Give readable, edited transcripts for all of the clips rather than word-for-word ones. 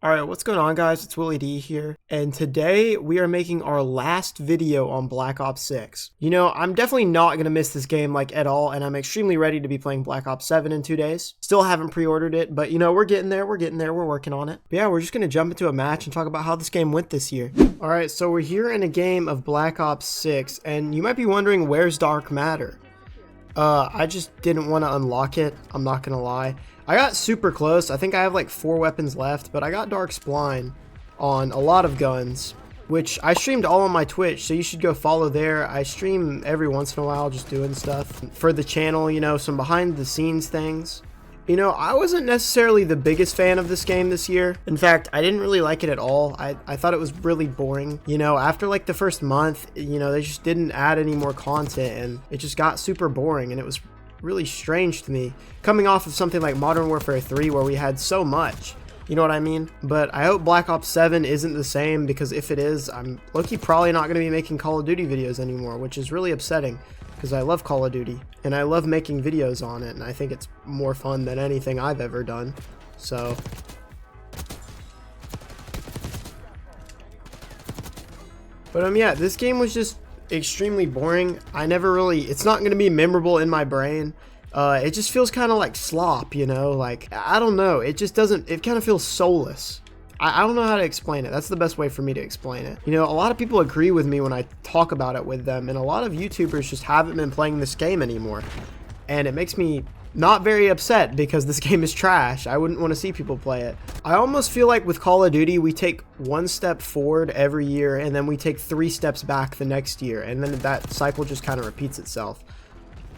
Alright, what's going on guys? It's Willie D here, and today we are making our last video on Black Ops 6. You know, I'm definitely not going to miss this game like at all, and I'm extremely ready to be playing Black Ops 7 in 2 days. Still haven't pre-ordered it, but you know, we're getting there, we're working on it. But yeah, we're just going to jump into a match and talk about how this game went this year. Alright, so we're here in a game of Black Ops 6, and you might be wondering, where's Dark Matter? I just didn't want to unlock it, I'm not going to lie. I got super close. I think I have like 4 weapons left, but I got Dark Spline on a lot of guns, which I streamed all on my Twitch, so you should go follow there. I stream every once in a while just doing stuff for the channel, you know, some behind the scenes things. You know, I wasn't necessarily the biggest fan of this game this year. In fact, I didn't really like it at all. I thought it was really boring. You know, after like the first month, you know, they just didn't add any more content and it just got super boring, and it was really strange to me coming off of something like Modern Warfare 3 where we had so much, you know what I mean? But I hope Black Ops 7 isn't the same, because if it is, I'm low-key probably not going to be making Call of Duty videos anymore, which is really upsetting because I love Call of Duty and I love making videos on it, and I think it's more fun than anything I've ever done. So but yeah, this game was just extremely boring. It's not going to be memorable in my brain. It just feels kind of like slop, you know, like, I don't know, it just doesn't, it kind of feels soulless. I don't know how to explain it. That's the best way for me to explain it. You know, a lot of people agree with me when I talk about it with them, and a lot of YouTubers just haven't been playing this game anymore, and it makes me not very upset because this game is trash. I wouldn't want to see people play it. I almost feel like with Call of Duty, we take 1 step forward every year and then we take 3 steps back the next year, and then that cycle just kind of repeats itself.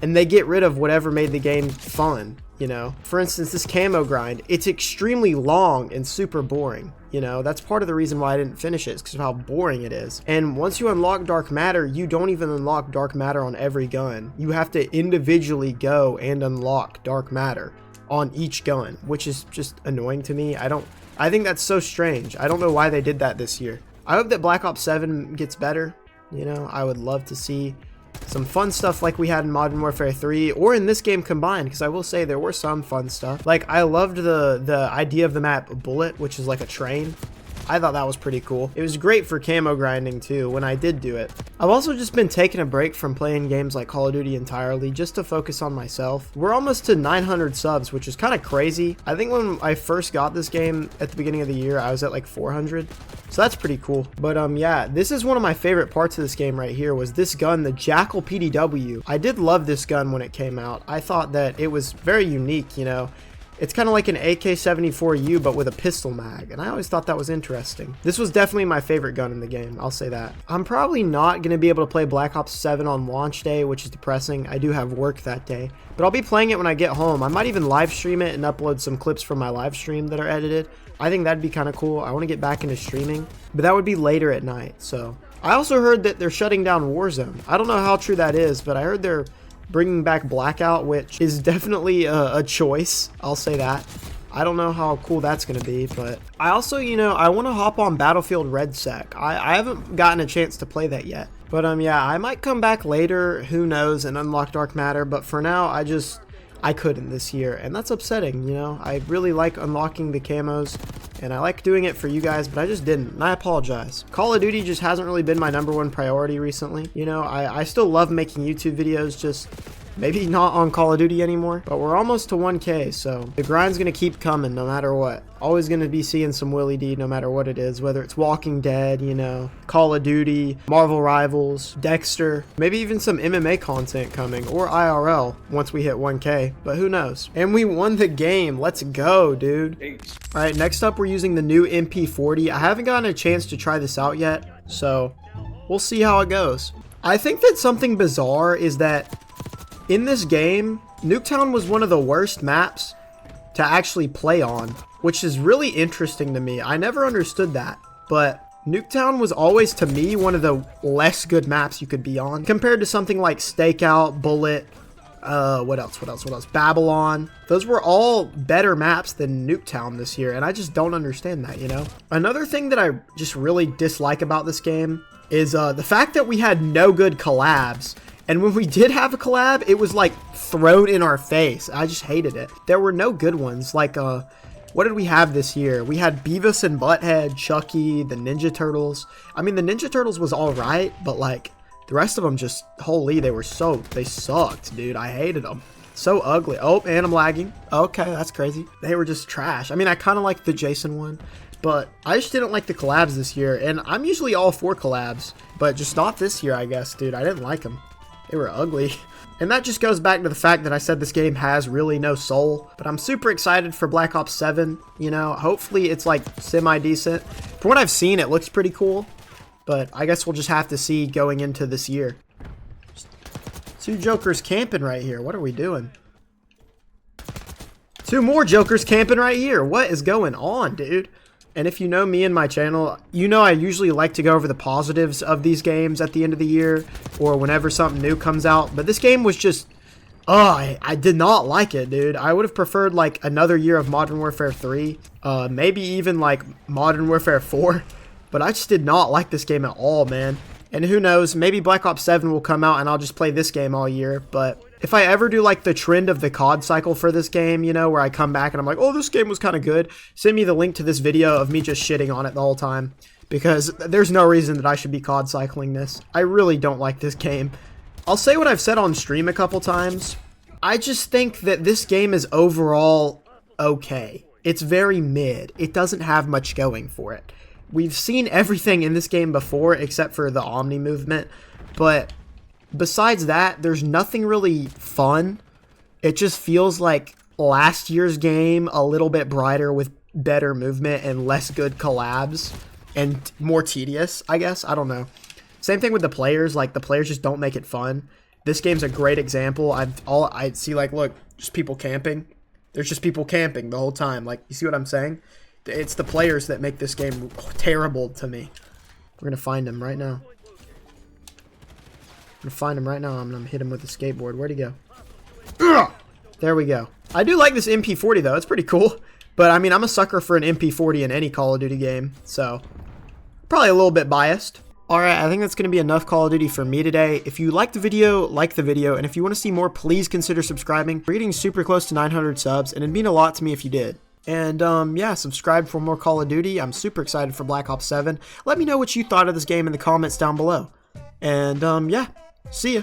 And they get rid of whatever made the game fun, you know? For instance, this camo grind, it's extremely long and super boring, you know? That's part of the reason why I didn't finish it, is because of how boring it is. And once you unlock Dark Matter, you don't even unlock Dark Matter on every gun. You have to individually go and unlock Dark Matter on each gun, which is just annoying to me. I think that's so strange. I don't know why they did that this year. I hope that Black Ops 7 gets better, you know? I would love to see some fun stuff like we had in Modern Warfare 3 or in this game combined, because I will say there were some fun stuff. Like, I loved the idea of the map Bullet, which is like a train. I thought that was pretty cool. It was great for camo grinding too when I did do it. I've also just been taking a break from playing games like Call of Duty entirely just to focus on myself. We're almost to 900 subs, which is kind of crazy. I think when I first got this game at the beginning of the year, I was at like 400. So that's pretty cool. But yeah, this is one of my favorite parts of this game right here, was this gun, the Jackal PDW. I did love this gun when it came out. I thought that it was very unique, you know. It's kind of like an AK-74U, but with a pistol mag, and I always thought that was interesting. This was definitely my favorite gun in the game, I'll say that. I'm probably not going to be able to play Black Ops 7 on launch day, which is depressing. I do have work that day, but I'll be playing it when I get home. I might even live stream it and upload some clips from my live stream that are edited. I think that'd be kind of cool. I want to get back into streaming, but that would be later at night. So I also heard that they're shutting down Warzone. I don't know how true that is, but I heard they're bringing back Blackout, which is definitely a choice, I'll say that. I don't know how cool that's going to be, but I also, you know, I want to hop on Battlefield Red Sec. I haven't gotten a chance to play that yet, but yeah, I might come back later, who knows, and unlock Dark Matter, but for now, I couldn't this year, and that's upsetting, you know. I really like unlocking the camos, and I like doing it for you guys, but I just didn't, and I apologize. Call of Duty just hasn't really been my #1 priority recently. You know, I still love making YouTube videos, just maybe not on Call of Duty anymore, but we're almost to 1K, so the grind's gonna keep coming no matter what. Always gonna be seeing some Willie D no matter what it is, whether it's Walking Dead, you know, Call of Duty, Marvel Rivals, Dexter, maybe even some MMA content coming, or IRL once we hit 1K, but who knows. And we won the game. Let's go, dude. Alright, next up we're using the new MP40. I haven't gotten a chance to try this out yet, so we'll see how it goes. I think that something bizarre is that in this game, Nuketown was one of the worst maps to actually play on, which is really interesting to me. I never understood that, but Nuketown was always, to me, one of the less good maps you could be on compared to something like Stakeout, Bullet, what else? Babylon. Those were all better maps than Nuketown this year, and I just don't understand that, you know? Another thing that I just really dislike about this game is the fact that we had no good collabs. And when we did have a collab, it was like thrown in our face. I just hated it. There were no good ones. Like What did we have this year? We had Beavis and Butthead, Chucky, the Ninja Turtles. I mean, the Ninja Turtles was all right, but like the rest of them just, holy, they sucked, dude. I hated them. So ugly. Oh, and I'm lagging. Okay, that's crazy. They were just trash. I mean, I kind of liked the Jason one, but I just didn't like the collabs this year. And I'm usually all for collabs, but just not this year, I guess, dude. I didn't like them. They were ugly. And that just goes back to the fact that I said this game has really no soul. But I'm super excited for Black Ops 7. You know, hopefully it's like semi-decent. From what I've seen, it looks pretty cool. But I guess we'll just have to see going into this year. Two jokers camping right here. What are we doing? Two more jokers camping right here. What is going on, dude? And if you know me and my channel, you know I usually like to go over the positives of these games at the end of the year or whenever something new comes out. But this game was just, I did not like it, dude. I would have preferred like another year of Modern Warfare 3, maybe even like Modern Warfare 4. But I just did not like this game at all, man. And who knows, maybe Black Ops 7 will come out and I'll just play this game all year. But if I ever do like the trend of the COD cycle for this game, you know, where I come back and I'm like, oh, this game was kind of good, send me the link to this video of me just shitting on it the whole time. Because there's no reason that I should be COD cycling this. I really don't like this game. I'll say what I've said on stream a couple times. I just think that this game is overall okay. It's very mid. It doesn't have much going for it. We've seen everything in this game before except for the Omni movement, but besides that, there's nothing really fun. It just feels like last year's game, a little bit brighter with better movement and less good collabs and more tedious, I guess. I don't know. Same thing with the players. Like, the players just don't make it fun. This game's a great example. I see, like, look, just people camping. There's just people camping the whole time. Like, you see what I'm saying? It's the players that make this game terrible to me. We're going to find him right now. I'm going to find him right now. I'm going to hit him with a skateboard. Where'd he go? Ugh! There we go. I do like this MP40, though. It's pretty cool. But, I mean, I'm a sucker for an MP40 in any Call of Duty game. So, probably a little bit biased. Alright, I think that's going to be enough Call of Duty for me today. If you liked the video, like the video. And if you want to see more, please consider subscribing. We're getting super close to 900 subs. And it'd mean a lot to me if you did. And, yeah, subscribe for more Call of Duty. I'm super excited for Black Ops 7. Let me know what you thought of this game in the comments down below. And, yeah, see ya.